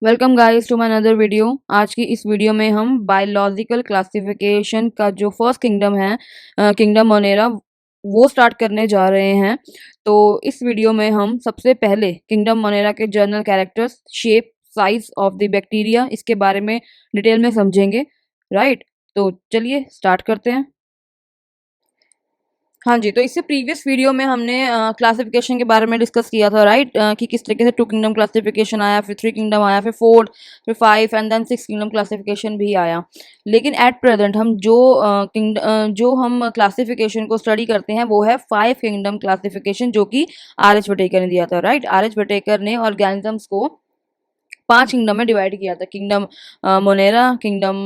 Welcome guys to my another video. आज की इस वीडियो में हम बायोलॉजिकल क्लासिफिकेशन का जो फर्स्ट किंगडम है, किंगडम मोनेरा, वो स्टार्ट करने जा रहे हैं। तो इस वीडियो में हम सबसे पहले किंगडम मोनेरा के general characters, shape, size of the bacteria, इसके बारे में डिटेल में समझेंगे। राइट, तो चलिए स्टार्ट करते हैं। हाँ जी, तो इससे प्रीवियस वीडियो में हमने क्लासिफिकेशन के बारे में डिस्कस किया था, राइट, कि किस तरीके से टू किंगडम क्लासिफिकेशन आया, फिर थ्री किंगडम आया, फिर फोर्थ, फिर five and then six kingdom classification भी आया। लेकिन एट प्रेजेंट हम जो हम क्लासिफिकेशन को स्टडी करते हैं वो है फाइव किंगडम क्लासिफिकेशन, जो कि आर एच बटेकर ने दिया था। राइट, आर एच बटेकर ने ऑर्गेनिजम्स को पांच किंगडम में डिवाइड किया था। Kingdom Monera, kingdom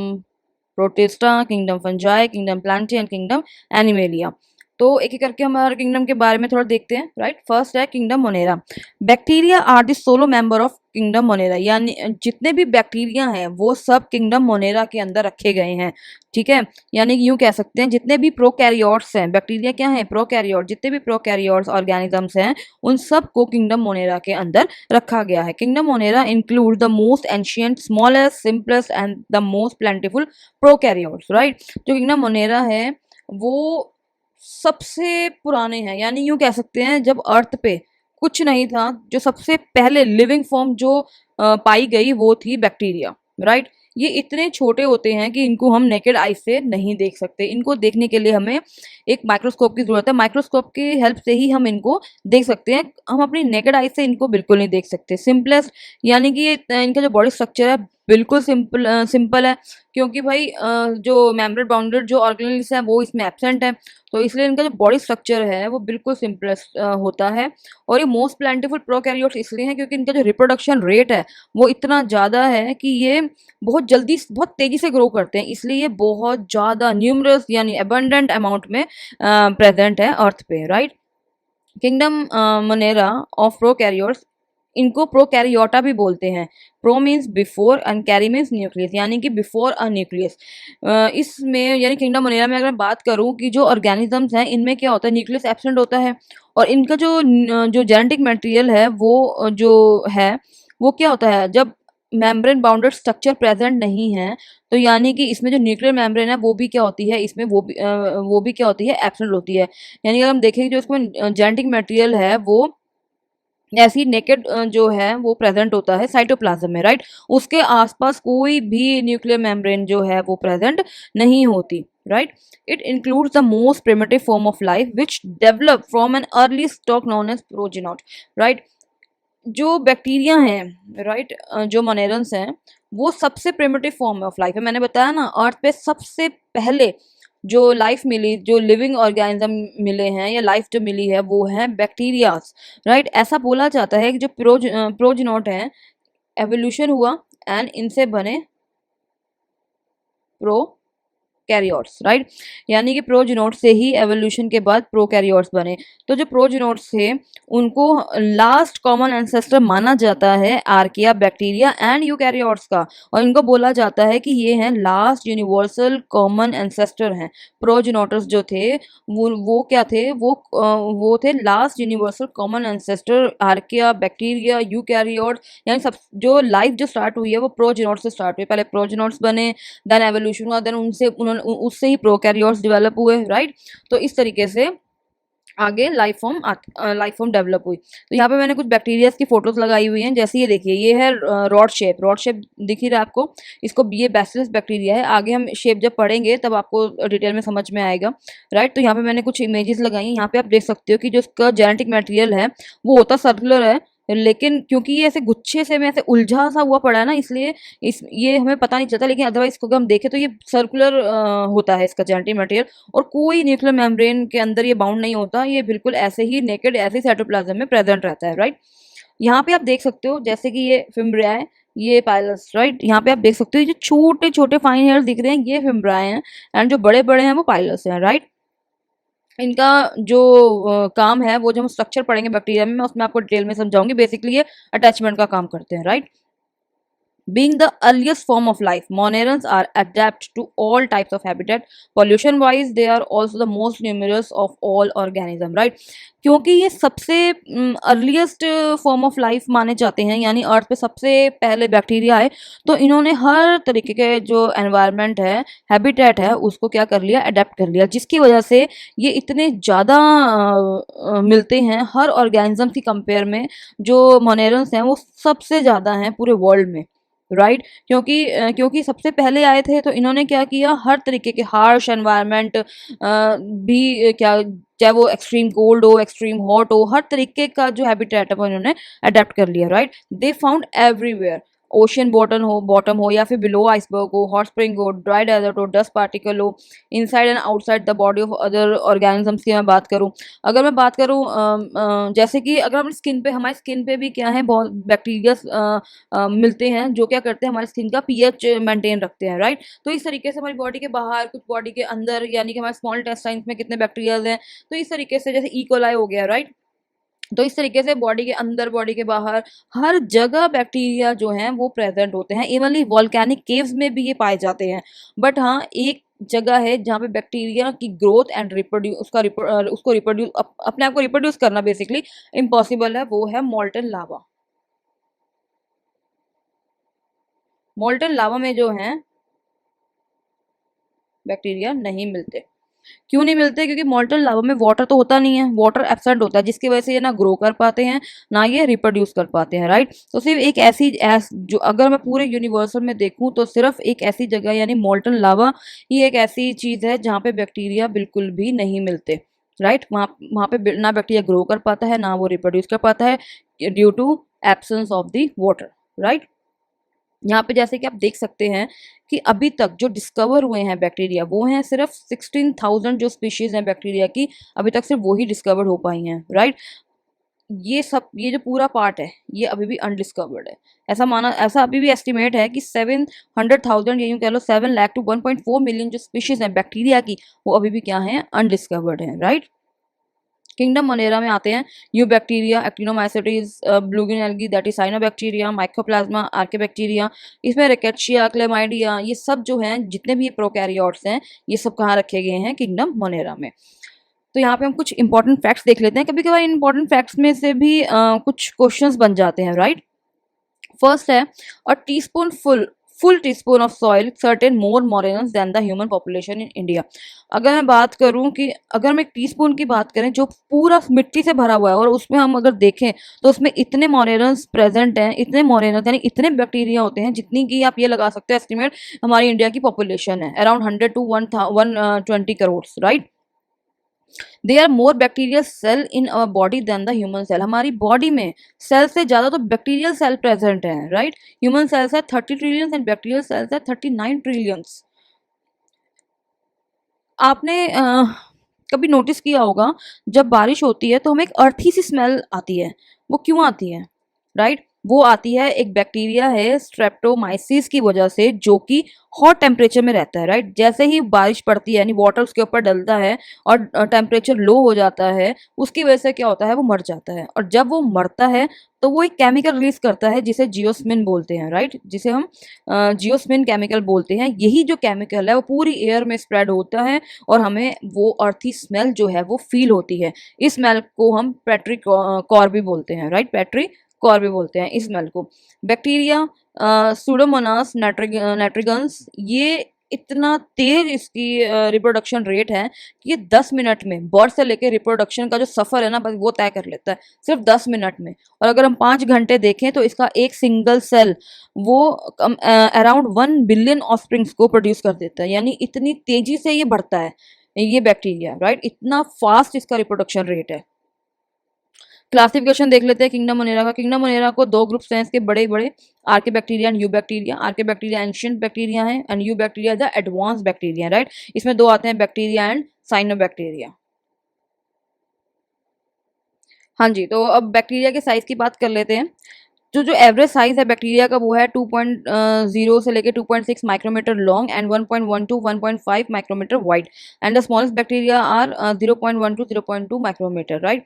protista, kingdom fungi, kingdom Plantae and kingdom animalia. तो एक एक करके हम हर किंगडम के बारे में थोड़ा देखते हैं। राइट, फर्स्ट है kingdom Monera. Bacteria are the solo member of kingdom Monera, यानी जितने भी बैक्टीरिया हैं वो सब किंगडम मोनेरा के अंदर रखे गए हैं। ठीक है, यानी यूं कह सकते हैं जितने भी प्रोकैरियोट्स हैं, बैक्टीरिया क्या है, प्रोकैरियोट, जितने भी प्रोकैरियोट्स ऑर्गेनिजम्स हैं उन सब को किंगडम मोनेरा के अंदर रखा गया है। Kingdom Monera include the most ancient, smallest, simplest and the most प्लेंटिफुल prokaryotes. Right, जो किंगडम मोनेरा है वो सबसे पुराने हैं, यानी यूं कह सकते हैं जब अर्थ पे कुछ नहीं था, जो सबसे पहले लिविंग फॉर्म जो पाई गई वो थी बैक्टीरिया। राइट, ये इतने छोटे होते हैं कि इनको हम नेकेड आई से नहीं देख सकते। इनको देखने के लिए हमें एक माइक्रोस्कोप की जरूरत है। माइक्रोस्कोप की हेल्प से ही हम इनको देख सकते हैं। हम अपनी नेकेड आई से इनको बिल्कुल नहीं देख सकते। सिंपलेस्ट, यानी कि ये इनका जो बॉडी स्ट्रक्चर है बिल्कुल सिंपल है, क्योंकि भाई जो मेम्ब्रेन बाउंडेड जो ऑर्गेनेल्स है वो इसमें एब्सेंट है। तो इसलिए इनका जो बॉडी स्ट्रक्चर है वो बिल्कुल सिंपलेस्ट होता है। और ये मोस्ट प्लेंटिफुल प्रोकैरियोट्स इसलिए हैं क्योंकि इनका जो रिप्रोडक्शन रेट है वो इतना ज़्यादा है कि ये बहुत जल्दी, बहुत तेज़ी से ग्रो करते हैं, इसलिए ये बहुत ज़्यादा न्यूमरस यानी अबंडेंट अमाउंट में प्रेजेंट है अर्थ पे। Right, kingdom Monera of prokaryotes, इनको प्रोकैरियोटा भी बोलते हैं। Pro means before and carry means nucleus, यानी कि बिफोर अ न्यूक्लियस। इसमें यानी किंगडम मोनेरा में अगर मैं बात करूं कि जो ऑर्गेनिजम्स हैं इनमें क्या होता है, न्यूक्लियस एब्सेंट होता है। और इनका जो जेनेटिक मटेरियल है वो जो है वो क्या होता है, जब मेम्ब्रेन बाउंडेड स्ट्रक्चर प्रेजेंट नहीं है तो यानी कि इसमें जो न्यूक्लियर मेम्ब्रेन है वो भी क्या होती है, इसमें वो भी क्या होती है, एब्सेंट होती है। यानी अगर हम देखें जो इसमें जेनेटिक मटेरियल है वो ऐसी नेकेड जो है वो प्रेजेंट होता है साइटोप्लाज्म में। राइट, उसके आसपास कोई भी न्यूक्लियर मेम्ब्रेन जो है वो प्रेजेंट नहीं होती। Right, it includes the most primitive form of life which develop from an early stock known as progenote. Right, जो बैक्टीरिया हैं, राइट, जो मोनेरन्स हैं वो सबसे प्रिमिटिव फॉर्म ऑफ लाइफ है। मैंने बताया ना, अर्थ पे सबसे पहले जो लाइफ मिली, जो लिविंग ऑर्गेनिज्म मिले हैं या लाइफ जो मिली है वो है बैक्टीरियाज। राइट, ऐसा बोला जाता है कि जो प्रोजिनोट हैं, एवोल्यूशन हुआ एंड इनसे बने प्रो कैरियोट्स। राइट, यानी कि प्रोजिनोट से ही एवोल्यूशन के बाद प्रोकैरियोट्स बने। तो जो प्रोजिनोट्स थे उनको लास्ट कॉमन एंसेस्टर माना जाता है आर्किया, बैक्टीरिया एंड यूकैरियोट्स का। और इनको बोला जाता है कि ये हैं लास्ट यूनिवर्सल कॉमन एंसेस्टर हैं। प्रोजिनोटस जो थे वो क्या थे, वो थे last universal common ancestor, archaea, bacteria, eukaryote. यानी सब जो लाइफ जो स्टार्ट हुई है वो प्रोजिनोट से स्टार्ट हुई। पहले प्रोजिनोट्स बने, देन एवोल्यूशन हुआ, देन उससे ही प्रोकैरियोट्स डेवलप हुए। राइट, तो इस तरीके से आगे लाइफ फॉर्म डेवलप हुई। तो यहाँ पे मैंने कुछ बैक्टीरियाज की फोटोज लगाई हुई हैं। जैसे ये देखिए, ये है रॉड शेप दिख ही रहा है आपको, इसको ये बैसिलस बैक्टीरिया है। आगे हम शेप जब पढ़ेंगे तब आपको डिटेल में समझ में आएगा। राइट, तो यहाँ पे मैंने कुछ इमेजेस लगाई हैं। यहाँ पे आप देख सकते हो कि जो इसका जेनेटिक मटेरियल है वो होता सर्कुलर है, लेकिन क्योंकि ये ऐसे गुच्छे से में ऐसे उलझा सा हुआ पड़ा है ना, इसलिए ये हमें पता नहीं चलता। लेकिन अदरवाइज इसको अगर हम देखें तो ये सर्कुलर होता है इसका जेनेटिक मटेरियल, और कोई न्यूक्लियर मेम्ब्रेन के अंदर ये बाउंड नहीं होता। ये बिल्कुल ऐसे ही नेकेड, ऐसे ही साइटोप्लाज्म में प्रेजेंट रहता है। राइट, यहाँ पे आप देख सकते हो जैसे कि ये फिम्ब्रिया है, ये पाइलस। राइट, यहाँ पे आप देख सकते हो ये जो छोटे छोटे फाइन हेयर्स दिख रहे हैं ये फिम्ब्रिया हैं, एंड जो बड़े बड़े हैं वो पाइलस हैं। राइट, इनका जो काम है वो जो हम स्ट्रक्चर पढ़ेंगे बैक्टीरिया में, मैं उसमें आपको डिटेल में समझाऊंगी। बेसिकली ये अटैचमेंट का काम करते हैं। Right, Being the earliest form of life, Monarans are adapt to all types of habitat. Pollution wise, they are also the most numerous of all organism, right? क्योंकि ये सबसे अर्लीस्ट फॉर्म ऑफ लाइफ माने जाते हैं, यानी अर्थ पे सबसे पहले बैक्टीरिया है, तो इन्होंने हर तरीके के जो एनवायरनमेंट है, हैबिटेट है, उसको क्या कर लिया, अडेप्ट कर लिया, जिसकी वजह से ये इतने ज़्यादा मिलते हैं हर ऑर्गेनिज्म की कंपेयर में। जो मोनेरल्स हैं वो सबसे ज़्यादा हैं पूरे वर्ल्ड में, राइट क्योंकि सबसे पहले आए थे, तो इन्होंने क्या किया, हर तरीके के हार्श एनवायरनमेंट भी क्या, चाहे वो एक्सट्रीम कोल्ड हो, एक्सट्रीम हॉट हो, हर तरीके का जो हैबिटेट है वो इन्होंने अडेप्ट कर लिया, right. They found everywhere, ocean bottom हो या फिर बिलो आइसबर्ग हो, हॉट स्प्रिंग हो, ड्राई डेजर्ट हो, डस्ट पार्टिकल हो, inside and outside the body of other organisms की मैं बात करूं, अगर मैं बात करूं जैसे कि अगर हम स्किन पे, हमारी स्किन पे भी क्या है, बहुत बैक्टीरिया मिलते हैं जो क्या करते हैं, हमारी स्किन का पीएच मेंटेन रखते हैं, राइट। तो इस तरीके से हमारी बॉडी के बाहर, कुछ बॉडी के अंदर, यानी कि हमारे स्मॉल इंटेस्टाइन्स में कितने बैक्टीरियाज हैं, तो इस तरीके से जैसे इकोलाई हो गया, राइट। तो इस तरीके से बॉडी के अंदर, बॉडी के बाहर, हर जगह बैक्टीरिया जो हैं वो प्रेजेंट होते हैं। इवनली वॉल्केनिक केव्स में भी ये पाए जाते हैं। बट हाँ, एक जगह है जहाँ पे बैक्टीरिया की ग्रोथ एंड उसको रिप्रोड्यूस, अपने आप को रिप्रोड्यूस करना बेसिकली इम्पॉसिबल है, वो है मोल्टन लावा। मोल्टन लावा में जो है बैक्टीरिया नहीं मिलते। क्यों नहीं मिलते? क्योंकि मोल्टन लावा में वाटर तो होता नहीं है, वाटर एब्सेंट होता है, जिसकी वजह से ये ना ग्रो कर पाते हैं, ना ये रिप्रोड्यूस कर पाते हैं, राइट। तो सिर्फ एक जो अगर मैं पूरे यूनिवर्सल में देखूं तो सिर्फ एक ऐसी जगह यानी मोल्टन लावा ही एक ऐसी चीज़ है जहाँ पे बैक्टीरिया बिल्कुल भी नहीं मिलते, राइट। वहाँ वहाँ पे ना बैक्टीरिया ग्रो कर पाता है, ना वो रिप्रोड्यूस कर पाता है, due to absence of the water, right. यहाँ पे जैसे कि आप देख सकते हैं कि अभी तक जो डिस्कवर हुए हैं बैक्टीरिया, वो हैं सिर्फ 16,000 जो स्पीशीज़ हैं बैक्टीरिया की, अभी तक सिर्फ वही डिस्कवर हो पाई हैं, राइट। ये जो पूरा पार्ट है ये अभी भी अनडिस्कवर्ड है। ऐसा अभी भी एस्टिमेट है कि 700,000 या यूँ कह लो 7 लाख टू 1.4 मिलियन जो स्पीशीज़ हैं बैक्टीरिया की, वो अभी भी क्या हैं, अनडिस्कवर्ड हैं, राइट। किंगडम मोनेरा में आते हैं eubacteria, actinomycetes, blue green algae that is cyanobacteria, mycoplasma, archaebacteria, इसमें रिकेट्शिया, क्लेमाइडिया, ये सब जो हैं, जितने भी प्रोकैरियोट्स हैं, ये सब कहाँ रखे गए हैं, किंगडम मोनेरा में। तो यहाँ पे हम कुछ इंपॉर्टेंट फैक्ट्स देख लेते हैं। कभी कभार इंपॉर्टेंट फैक्ट्स में से भी कुछ क्वेश्चंस बन जाते हैं, राइट। फर्स्ट है, a teaspoon full teaspoon of soil certain more monerans than the human population in India. अगर मैं बात करूं कि अगर हम एक टीस्पून की बात करें जो पूरा मिट्टी से भरा हुआ है, और उसमें हम अगर देखें तो उसमें इतने मोरेनस प्रेजेंट हैं, इतने मोरेनस यानी इतने बैक्टीरिया होते हैं जितनी की आप ये लगा सकते हैं एस्टिमेट हमारी इंडिया की पॉपुलेशन है, around 100 to 120 crore, right. There are more bacterial cell in our body than the human cell. हमारी बॉडी में सेल से ज़्यादा तो बैक्टीरियल सेल प्रेजेंट है, राइट। ह्यूमन सेल्स है 30 ट्रिलियंस एंड बैक्टीरियल सेल्स है 39 ट्रिलियंस। आपने कभी नोटिस किया होगा जब बारिश होती है तो हमें एक अर्थी सी स्मेल आती है, वो क्यों आती है, राइट। वो आती है, एक बैक्टीरिया है स्ट्रेप्टोमाइसिस की वजह से, जो कि हॉट टेम्परेचर में रहता है, राइट। जैसे ही बारिश पड़ती है यानी वाटर उसके ऊपर डलता है और टेम्परेचर लो हो जाता है, उसकी वजह से क्या होता है, वो मर जाता है। और जब वो मरता है तो वो एक केमिकल रिलीज करता है जिसे जियोस्मिन बोलते हैं, राइट, जिसे हम जियोस्मिन केमिकल बोलते हैं। यही जो केमिकल है वो पूरी एयर में स्प्रेड होता है और हमें वो अर्थी स्मेल जो है वो फील होती है। इस स्मेल को हम पेट्री कॉर भी बोलते हैं, राइट, पेट्री कॉर भी बोलते हैं इस स्मेल को। बैक्टीरिया सूडोमोनास नाइट्रिगन्स, ये इतना तेज इसकी रिप्रोडक्शन रेट है कि ये 10 मिनट में बर्थ से लेकर रिप्रोडक्शन का जो सफ़र है ना, बस वो तय कर लेता है सिर्फ 10 मिनट में। और अगर हम 5 घंटे देखें तो इसका एक सिंगल सेल वो अराउंड 1 बिलियन ऑफस्प्रिंग्स को प्रोड्यूस कर देता है, यानी इतनी तेजी से ये बढ़ता है ये बैक्टीरिया, राइट। इतना फास्ट इसका रिप्रोडक्शन रेट है। क्लासिफिकेशन देख लेते हैं किंगडम मोनेरा का। किंगडम मोनेरा को दो ग्रुप्स हैं इसके बड़े बड़े, archaebacteria and eubacteria. Archaebacteria ancient bacteria है and eubacteria the advance bacteria, right. इसमें दो आते हैं, बैक्टीरिया एंड साइनोबैक्टीरिया। हाँ जी, तो अब बैक्टीरिया के साइज की बात कर लेते हैं। जो जो एवरेज साइज है बैक्टीरिया का वो है 2.0 से लेके 2.6 micrometer long and 1.1 to 1.5 micrometer wide and the smallest bacteria are 0.1 to 0.2 micrometer, right.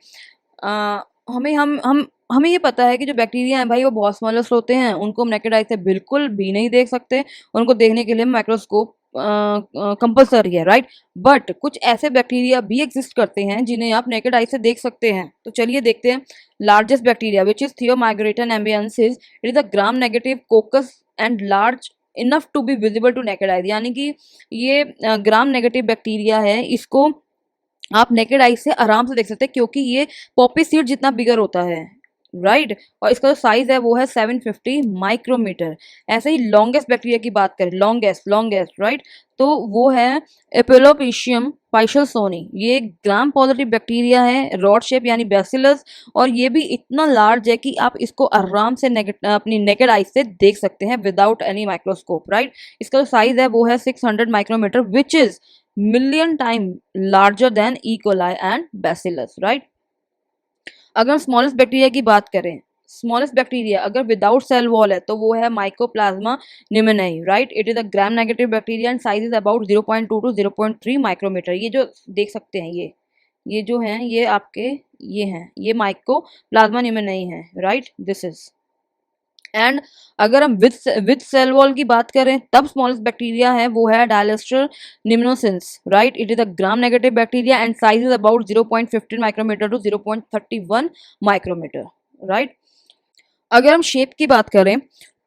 हमें ये पता है कि जो बैक्टीरिया हैं भाई वो बहुत स्मॉलेस्ट होते हैं, उनको हम नेकेड आई से बिल्कुल भी नहीं देख सकते, उनको देखने के लिए माइक्रोस्कोप कंपलसरी है, राइट। बट कुछ ऐसे बैक्टीरिया भी एग्जिस्ट करते हैं जिन्हें आप नेकेड आई से देख सकते हैं। तो चलिए देखते हैं। Largest bacteria which is Thiomargarita namibiensis, it is a gram negative coccus and large enough to be visible to naked eye, यानी कि ये ग्राम नेगेटिव बैक्टीरिया है, इसको आप नेकेड आई से आराम से देख सकते हैं क्योंकि ये पॉपी सीड जितना बिगर होता है, राइट। और इसका जो साइज है वो है 750 माइक्रोमीटर। ऐसे ही लॉन्गेस्ट बैक्टीरिया की बात करें, लॉन्गेस्ट राइट, तो वो है एपिलोपिशियम पाइशलसोनी। ये ग्राम पॉजिटिव बैक्टीरिया है, रॉड शेप यानी बैसिलस, और ये भी इतना लार्ज है कि आप इसको आराम से अपनी नेकेड आई से देख सकते हैं विदाउट एनी माइक्रोस्कोप, राइट। इसका जो साइज है वो है 600 micrometer which is million time larger than E coli and bacillus, right. अगर हम स्मॉलेस्ट बैक्टीरिया की बात करें, स्मॉलेस्ट बैक्टीरिया अगर विदाउट सेल वॉल है तो वो है mycoplasma pneumoniae, right. It is a gram negative bacteria and size is about 0.2 to 0.3 micrometer. ये जो देख सकते हैं, ये जो हैं ये आपके ये हैं, ये माइकोप्लाज्मा न्यूमोनियाई है, राइट, दिस इज। एंड अगर हम विद सेल वॉल की बात करें तब स्मॉलेस्ट बैक्टीरिया है वो है Dialister pneumosintes, right. It is a gram negative bacteria and size is about 0.15 micrometer to 0.31 micrometer, right. अगर हम शेप की बात करें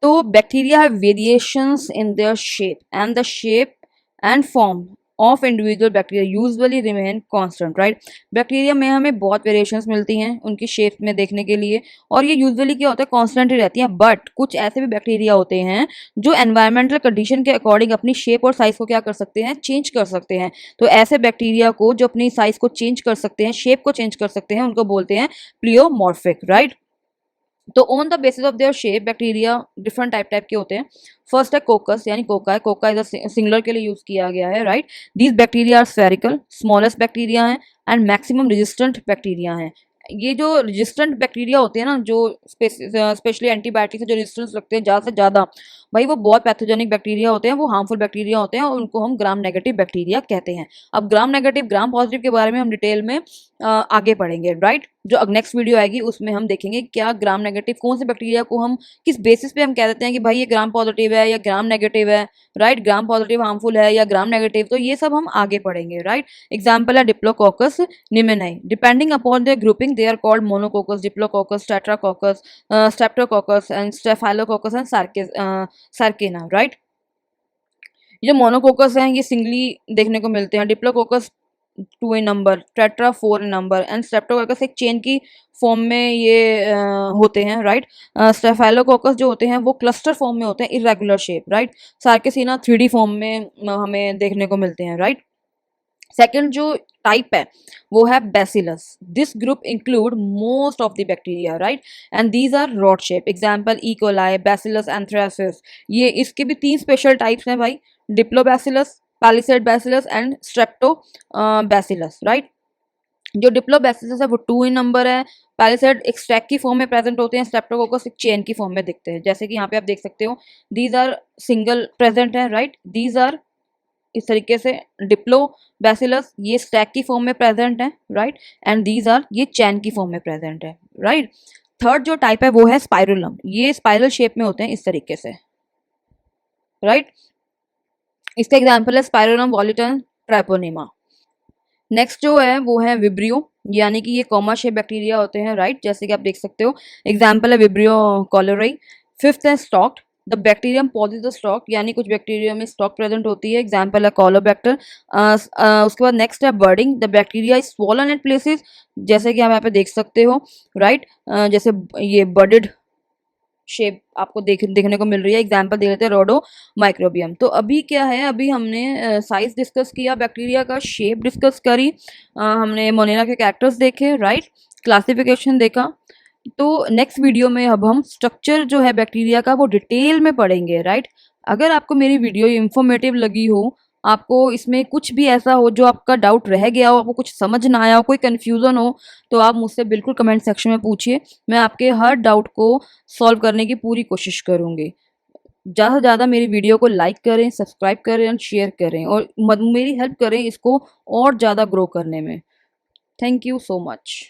तो bacteria have variations in their shape and the shape and form of individual bacteria usually remain constant, right. Bacteria में हमें बहुत variations मिलती हैं उनकी शेप में देखने के लिए, और ये यूजुअली क्या होता है, कांस्टेंट ही रहती हैं। बट कुछ ऐसे भी बैक्टीरिया होते हैं जो एनवायरमेंटल कंडीशन के अकॉर्डिंग अपनी शेप और साइज को क्या कर सकते हैं, चेंज कर सकते हैं। तो ऐसे बैक्टीरिया को जो अपनी साइज को चेंज कर सकते हैं, शेप को चेंज कर सकते हैं, उनको बोलते हैं प्लियोमॉर्फिक, राइट। तो on the basis of their shape bacteria different type के होते हैं। फर्स्ट है कोकस यानी कोका, कोका इज सिंगुलर के लिए यूज किया गया है, right. These bacteria are spherical, smallest bacteria हैं एंड मैक्सिमम रेजिस्टेंट बैक्टीरिया हैं। ये जो रेजिस्टेंट बैक्टीरिया होते हैं ना, जो स्पेशली एंटीबायोटिक से जो रेजिस्टेंस रखते हैं ज़्यादा से ज़्यादा, भाई वो बहुत पैथोजेनिक बैक्टीरिया होते हैं, वो हार्मफुल बैक्टीरिया होते हैं और उनको हम ग्राम नेगेटिव बैक्टीरिया कहते हैं। अब ग्राम नेगेटिव ग्राम पॉजिटिव के बारे में हम डिटेल में आगे पढ़ेंगे, राइट। जो नेक्स्ट वीडियो आएगी उसमें हम देखेंगे क्या ग्राम नेगेटिव कौन से बैक्टीरिया को हम किस बेसिस पे हम कह देते हैं कि भाई ये ग्राम पॉजिटिव है या ग्राम नेगेटिव है, राइट। ग्राम पॉजिटिव हार्मफुल है या ग्राम नेगेटिव, तो ये सब हम आगे पढ़ेंगे, राइट। एग्जाम्पल है diplococcus pneumoniae. Depending upon their grouping they are called monococcus, diplococcus, tetracoccus, streptococcus and staphylococcus and sarcina, right. ये मोनोकोकस हैं ये सिंगली देखने को मिलते हैं, diplococcus 2 in number, tetra 4 in number and streptococcus एक चेन की फॉर्म में ये होते हैं, राइट। स्टेफाइलोकोकस जो होते हैं वो क्लस्टर फॉर्म में होते हैं, irregular shape, right. Sarcina 3D form में हमें देखने को मिलते हैं, राइट। सेकेंड जो टाइप है वो है bacillus. This group include most of the bacteria, right, and these are rod shape. Example E coli, bacillus anthracis. ये इसके भी 3 स्पेशल टाइप्स हैं भाई, diplobacillus, palisade bacillus and strepto bacillus, right. जो डिप्लोबैसिलस है वो 2 इन नंबर है, पैलिसेड एक स्टैक की फॉर्म में प्रेजेंट होते हैं, स्ट्रेप्टोकोकस एक चेन की फॉर्म में दिखते हैं, जैसे कि यहाँ पे आप देख सकते हो दीज आर सिंगल प्रेजेंट है, राइट। दीज आर इस तरीके से डिप्लो बैसिलस ये स्टैक की फॉर्म में प्रेजेंट है, राइट, एंड दीज आर ये चैन की फॉर्म में प्रेजेंट है, राइट। थर्ड जो टाइप है वो है स्पाइरुलम, ये स्पाइरल शेप में होते हैं इस तरीके से, राइट। इसका एग्जांपल है स्पाइरुलम वॉलिटन ट्राइपोनिमा। नेक्स्ट जो है वो है विब्रियो, यानी कि ये कॉमा शेप बैक्टीरिया होते हैं, राइट, जैसे कि आप देख सकते हो। एग्जाम्पल है विब्रियो कॉलोराई। फिफ्थ है stalked, the bacterium possesses the stalk, यानी कुछ बैक्टीरिया में स्टॉक प्रेजेंट होती है, एग्जाम्पल है कॉलोबैक्टर। उसके बाद नेक्स्ट है budding, the bacteria is swollen at places, जैसे कि आप यहाँ पे देख सकते हो, राइट। जैसे ये बर्डेड शेप आपको देखने को मिल रही है, एग्जाम्पल दे लेते हैं रोडो माइक्रोबियम। तो अभी क्या है, अभी हमने साइज डिस्कस किया बैक्टीरिया का, शेप डिस्कस करी, हमने मोनेरा के कैरेक्टर्स देखे, राइट, क्लासिफिकेशन देखा। तो नेक्स्ट वीडियो में अब हम स्ट्रक्चर जो है बैक्टीरिया का वो डिटेल में पढ़ेंगे, राइट। अगर आपको मेरी वीडियो इंफॉर्मेटिव लगी हो, आपको इसमें कुछ भी ऐसा हो जो आपका डाउट रह गया हो, आपको कुछ समझ ना आया हो, कोई कन्फ्यूज़न हो, तो आप मुझसे बिल्कुल कमेंट सेक्शन में पूछिए, मैं आपके हर डाउट को सॉल्व करने की पूरी कोशिश करूँगी। ज़्यादा से ज़्यादा मेरी वीडियो को लाइक करें, सब्सक्राइब करें और शेयर करें, और मेरी हेल्प करें इसको और ज़्यादा ग्रो करने में। Thank you so much.